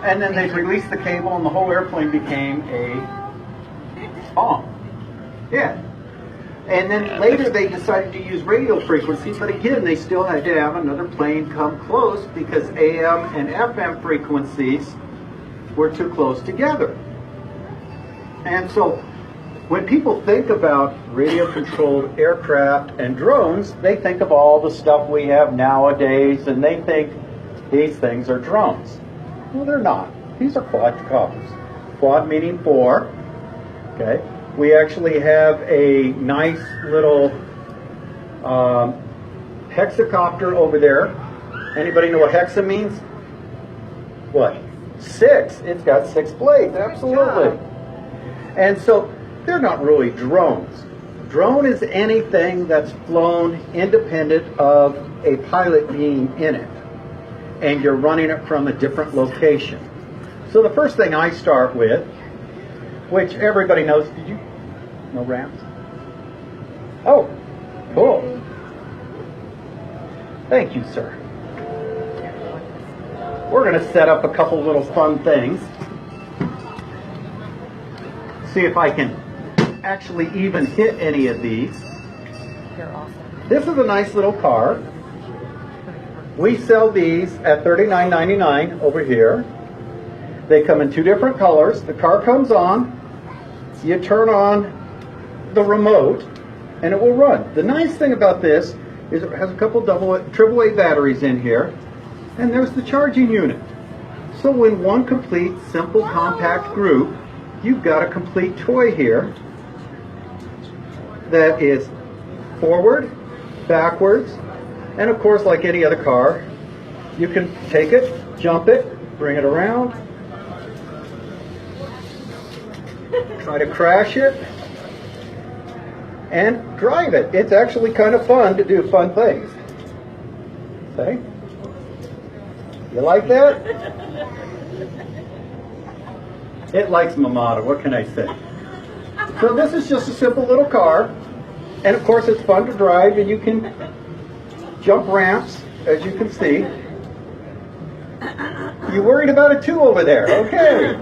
And then they released the cable and the whole airplane became a bomb. Yeah. And then later they decided to use radio frequency, but again, they still had to have another plane come close because AM and FM frequencies were too close together. And so when people think about radio-controlled aircraft and drones, they think of all the stuff we have nowadays, and they think these things are drones. Well, they're not. These are quadcopters. Quad meaning four. Okay. We actually have a nice little hexacopter over there. Anybody know what hexa means? What? 6. It's got 6 blades. Absolutely. And so they're not really drones. Drone is anything that's flown independent of a pilot being in it, and you're running it from a different location. So the first thing I start with, which everybody knows, did you? No ramps? Oh, cool. Thank you, sir. We're going to set up a couple little fun things. See if I can actually even hit any of these. They're awesome. This is a nice little car. We sell these at $39.99 over here. They come in 2 different colors. The car comes on. You turn on the remote, and it will run. The nice thing about this is it has a couple AAA batteries in here, and there's the charging unit. So when one complete, simple, compact group, you've got a complete toy here that is forward, backwards, and of course, like any other car, you can take it, jump it, bring it around, try to crash it, and drive it. It's actually kind of fun to do fun things. See? You like that? It likes Mamata, what can I say? So this is just a simple little car, and of course it's fun to drive, and you can jump ramps, as you can see. You worried about it too over there, okay.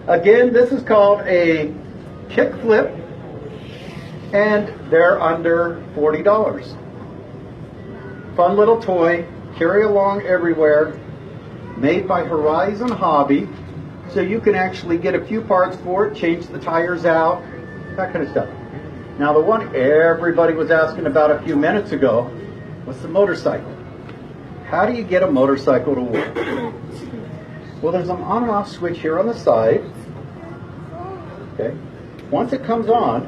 Again, this is called a kick flip, and they're under $40. Fun little toy, carry along everywhere, made by Horizon Hobby, so you can actually get a few parts for it, change the tires out, that kind of stuff. Now the one everybody was asking about a few minutes ago was the motorcycle. How do you get a motorcycle to work? Well, there's an on and off switch here on the side. Okay. Once it comes on,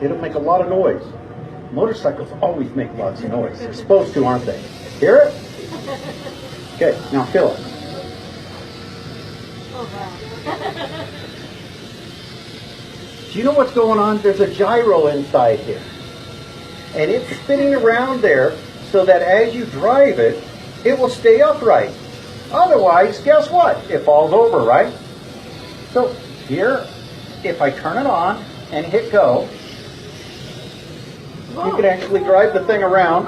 it'll make a lot of noise. Motorcycles always make lots of noise. They're supposed to, aren't they? Hear it? Okay, now feel it. Do you know what's going on? There's a gyro inside here. And it's spinning around there so that as you drive it, it will stay upright. Otherwise, guess what? It falls over, right? So here, if I turn it on and hit go, you can actually drive the thing around.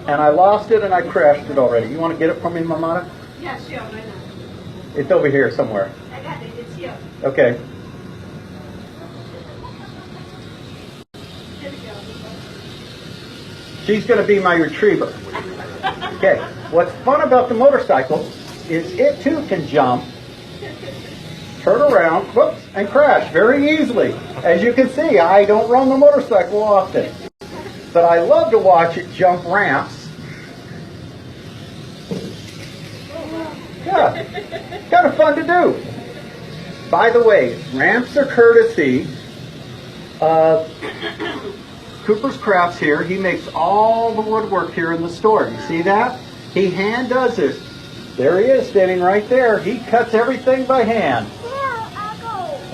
And I lost it and I crashed it already. You want to get it for me, Mamata? Yeah, sure, right now. It's over here somewhere. I got it, it's here. Okay. Here we go. She's going to be my retriever. Okay. What's fun about the motorcycle is it too can jump, turn around, whoops, and crash very easily. As you can see, I don't run the motorcycle often, but I love to watch it jump ramps. Yeah, kind of fun to do. By the way, ramps are courtesy of Cooper's Crafts here. He makes all the woodwork here in the store. You see that? He hand does this. There he is, standing right there. He cuts everything by hand.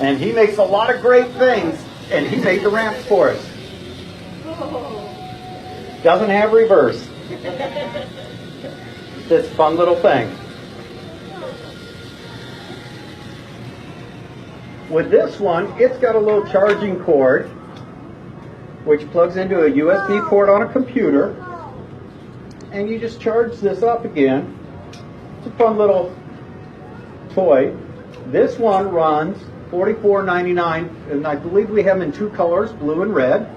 And he makes a lot of great things, and he made the ramps for us. Doesn't have reverse. This fun little thing. With this one, it's got a little charging cord, which plugs into a USB port on a computer, and you just charge this up again. a fun little toy. This one runs $44.99, and I believe we have them in two colors, blue and red.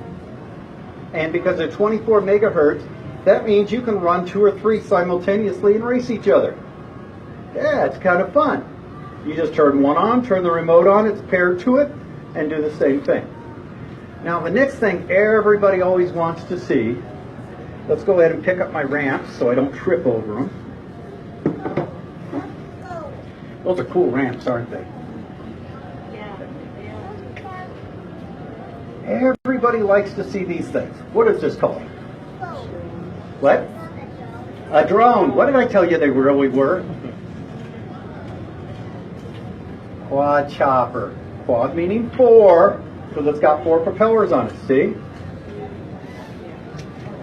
And because they're 24 megahertz, that means you can run 2 or 3 simultaneously and race each other. Yeah, it's kind of fun. You just turn one on, turn the remote on, it's paired to it, and do the same thing. Now the next thing everybody always wants to see, let's go ahead and pick up my ramps so I don't trip over them. Those are cool ramps, aren't they? Everybody likes to see these things. What is this called? What? A drone. What did I tell you they really were? Quad chopper. Quad meaning 4, because it's got 4 propellers on it, see?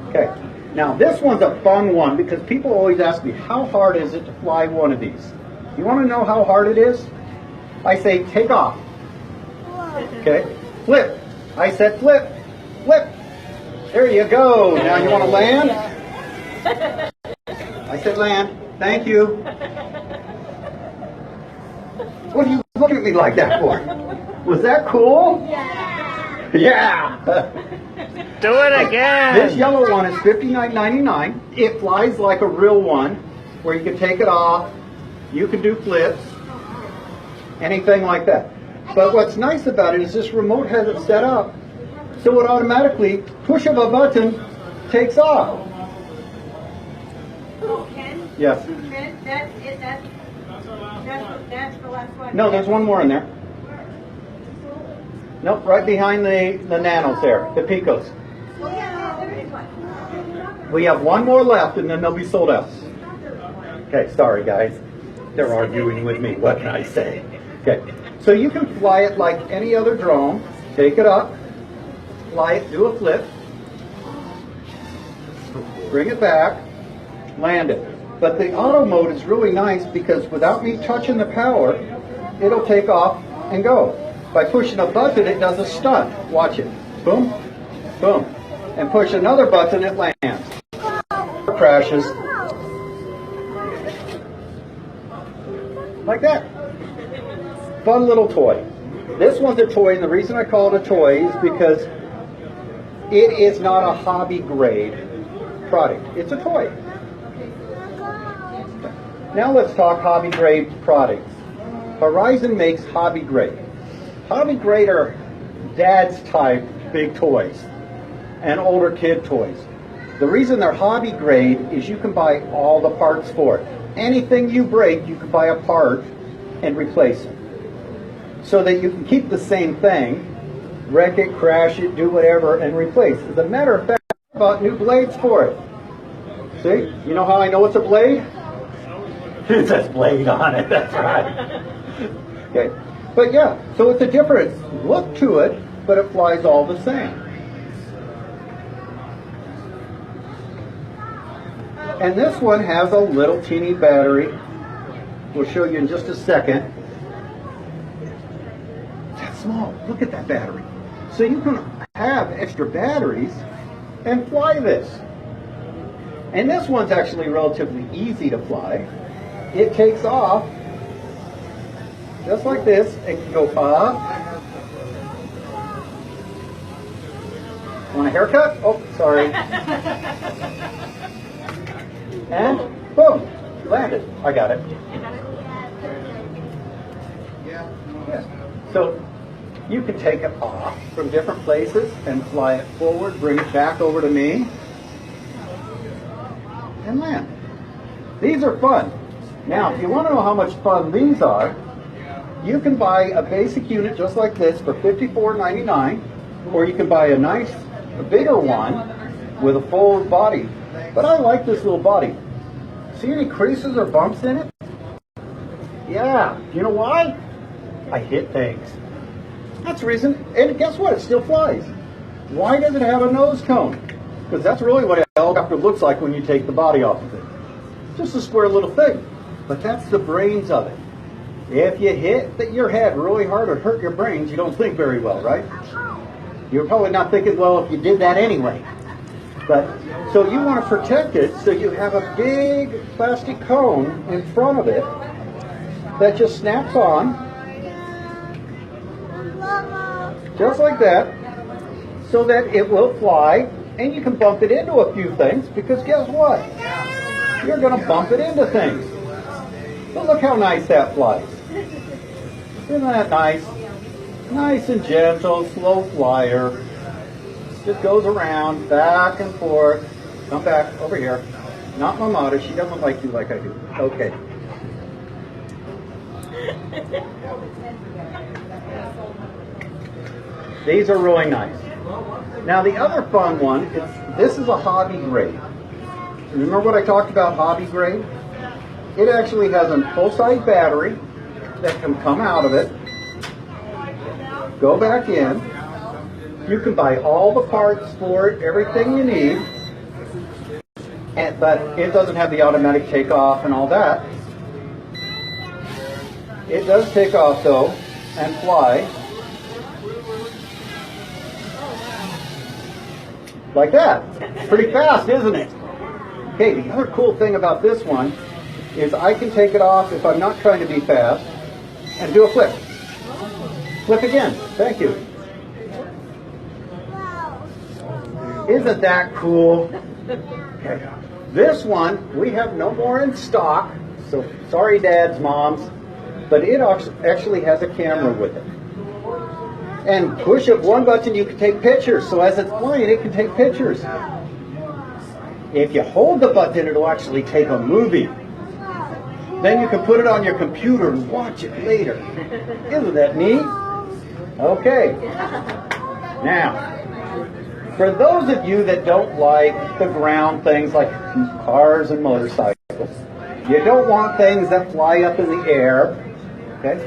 Okay. Now this one's a fun one because people always ask me, how hard is it to fly one of these? You want to know how hard it is? I say, take off. Okay. Flip. I said flip. Flip. There you go. Now you want to land? I said land. Thank you. What are you looking at me like that for? Was that cool? Yeah. Yeah. Do it again. This yellow one is $59.99. It flies like a real one, where you can take it off. You can do flips, anything like that. But what's nice about it is this remote has it set up so it automatically, push of a button, takes off. Oh, Ken? Yes. Ken, that's it. That's the last one. No, there's one more in there. Nope, right behind the nanos there, the picos. Oh, yeah, there is one. We have one more left and then they'll be sold out. Okay, sorry guys. They're arguing with me. What can I say? Okay, so you can fly it like any other drone. Take it up, fly it, do a flip, bring it back, land it. But the auto mode is really nice because without me touching the power, it'll take off and go. By pushing a button, it does a stunt. Watch it. Boom, boom. And push another button, it lands. Crashes. Like that. Fun little toy. This one's a toy, and the reason I call it a toy is because it is not a hobby grade product. It's a toy. Now let's talk hobby grade products. Horizon makes hobby grade. Hobby grade are dad's type big toys and older kid toys. The reason they're hobby grade is you can buy all the parts for it. Anything you break, you can buy a part and replace it. So that you can keep the same thing, wreck it, crash it, do whatever, and replace. As a matter of fact, I bought new blades for it. See? You know how I know it's a blade? It says blade on it, that's right. Okay. But yeah, so it's a different look to it, but it flies all the same. And this one has a little teeny battery. We'll show you in just a second. That's small. Look at that battery. So you can have extra batteries and fly this. And this one's actually relatively easy to fly. It takes off just like this. It can go up. Want a haircut? Oh, sorry. And boom, landed. I got it. Yeah. So you can take it off from different places and fly it forward, bring it back over to me, and land. These are fun. Now, if you want to know how much fun these are, you can buy a basic unit just like this for $54.99, or you can buy a bigger one with a full body. But I like this little body. See any creases or bumps in it? Yeah. You know why? I hit things. That's the reason. And guess what? It still flies. Why does it have a nose cone? Because that's really what a helicopter looks like when you take the body off of it. Just a square little thing. But that's the brains of it. If you hit your head really hard or hurt your brains, you don't think very well, right? You're probably not thinking well if you did that anyway. But so you want to protect it, so you have a big plastic cone in front of it that just snaps on, just like that, so that it will fly, and you can bump it into a few things, because guess what? You're going to bump it into things. But look how nice that flies. Isn't that nice? Nice and gentle, slow flyer. Just goes around, back and forth. Come back, over here. Not Mamata, she doesn't like you like I do. Okay. These are really nice. Now the other fun one is, this is a hobby grade. Remember what I talked about hobby grade? It actually has a full-size battery that can come out of it, go back in. You can buy all the parts for it, everything you need, but it doesn't have the automatic takeoff and all that. It does take off though and fly like that. Pretty fast, isn't it? Okay, the other cool thing about this one is I can take it off if I'm not trying to be fast and do a flip. Flip again. Thank you. Isn't that cool? Okay. This one we have no more in stock, so sorry dads, moms, but it actually has a camera with it. And push of one button you can take pictures, so as it's flying it can take pictures. If you hold the button it'll actually take a movie. Then you can put it on your computer and watch it later. Isn't that neat? Okay. Now, for those of you that don't like the ground things like cars and motorcycles, you don't want things that fly up in the air, okay?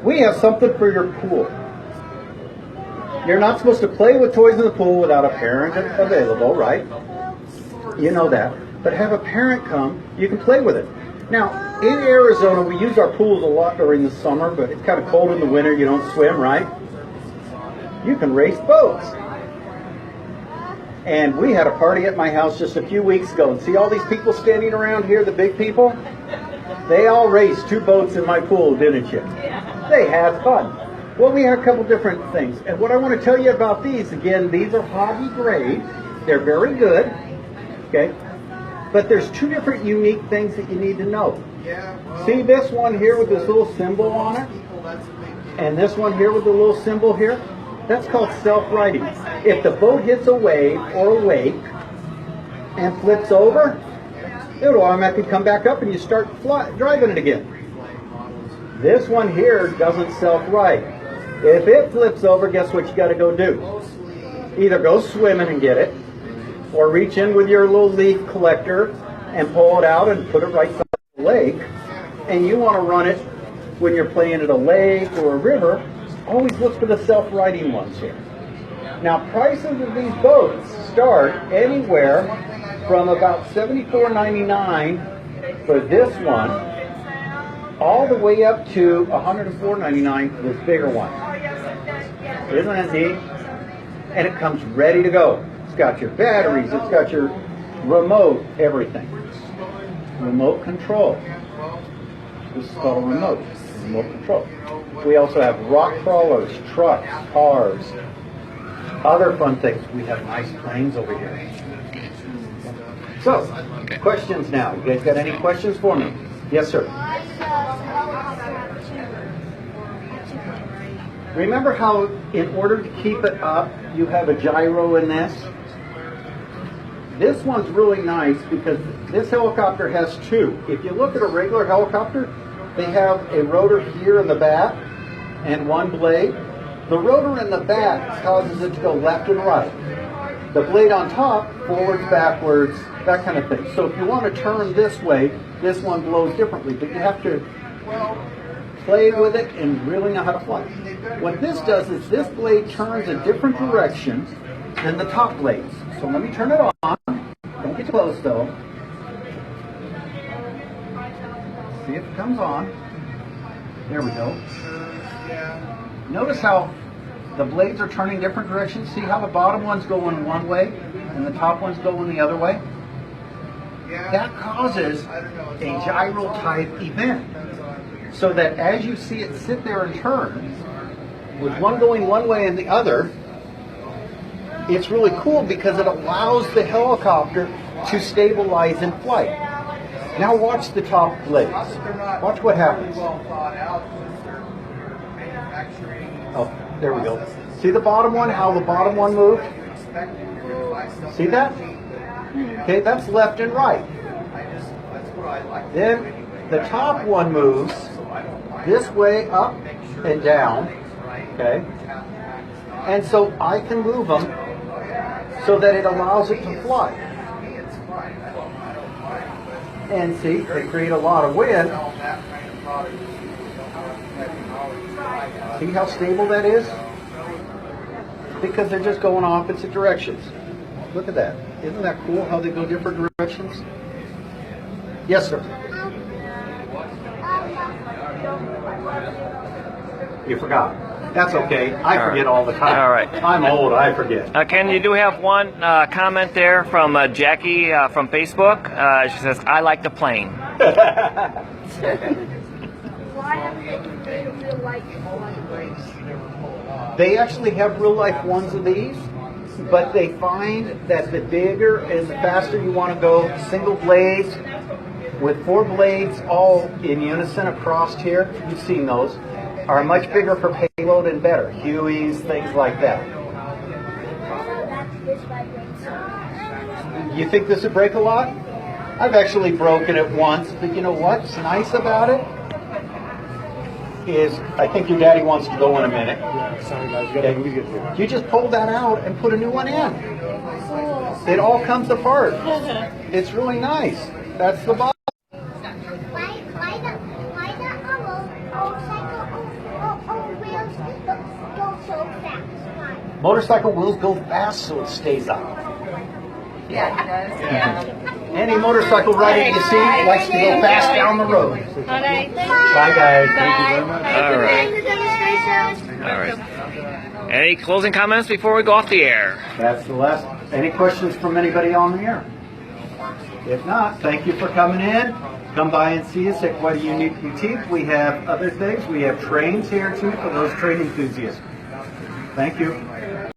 We have something for your pool. You're not supposed to play with toys in the pool without a parent available, right? You know that. But have a parent come, you can play with it. Now, in Arizona, we use our pools a lot during the summer, but it's kind of cold in the winter, you don't swim, right? You can race boats. And we had a party at my house just a few weeks ago. And see all these people standing around here, the big people? They all raced 2 boats in my pool, didn't you? They had fun. Well, we had a couple different things. And what I want to tell you about these, again, these are hobby grade. They're very good. Okay? But there's 2 different unique things that you need to know. See this one here with this little symbol on it? And this one here with the little symbol here? That's called self-righting. If the boat hits a wave or a wake and flips over, it will automatically come back up and you start driving it again. This one here doesn't self-right. If it flips over, guess what you got to go do? Either go swimming and get it, or reach in with your little leaf collector and pull it out and put it right beside the lake. And you want to run it when you're playing at a lake or a river. Always look for the self-righting ones here. Now, prices of these boats start anywhere from about $74.99 for this one, all the way up to $104.99 for this bigger one. Isn't that neat? And it comes ready to go. It's got your batteries, it's got your remote, everything. Remote control. This is called a remote control. We also have rock crawlers, trucks, cars, other fun things. We have nice planes over here. So, questions now. You guys got any questions for me? Yes, sir. Remember how in order to keep it up, you have a gyro in this? This one's really nice because this helicopter has 2. If you look at a regular helicopter, they have a rotor here in the back and 1 blade. The rotor in the back causes it to go left and right. The blade on top, forwards, backwards, that kind of thing. So if you want to turn this way, this one blows differently, but you have to play with it and really know how to fly. What this does is this blade turns a different direction than the top blades. So let me turn it on. Don't get too close though. See if it comes on. There we go. Notice how the blades are turning different directions. See how the bottom one's going one way and the top one's going the other way, that causes a gyro type event. So that as you see it sit there and turn, with one going one way and the other, it's really cool because it allows the helicopter to stabilize in flight. Now watch the top blades. Watch what happens. Oh, there we go. See the bottom one, how the bottom one moved? See that? Okay, that's left and right. Then the top one moves this way up and down, okay? And so I can move them so that it allows it to fly. And see, they create a lot of wind. See how stable that is? Because they're just going opposite directions. Look at that. Isn't that cool how they go different directions? Yes, sir. You forgot. That's okay. I forget all the time. All right. I'm old. I forget. Ken, you do have one comment there from Jackie from Facebook. She says, I like the plane. Why haven't they made a real life one? They actually have real life ones of these, but they find that the bigger and the faster you want to go, single blades with 4 blades all in unison across here, you've seen those, are much bigger for payload and better. Hueys, things like that. You think this would break a lot? I've actually broken it once, but you know what's nice about it? Is I think your daddy wants to go in a minute. Okay. You just pull that out and put a new one in. It all comes apart. It's really nice. That's the bottom. Why the wheels go so fast? Why? Motorcycle wheels go fast so it stays up. Yeah, it does. Yeah. Any motorcycle rider you see likes to go fast down the road. Okay. Bye guys. Thank you very much. All right. All right. Any closing comments before we go off the air? That's the last. Any questions from anybody on the air? If not, thank you for coming in. Come by and see us at What a Unique Boutique. We have other things. We have trains here too for those train enthusiasts. Thank you.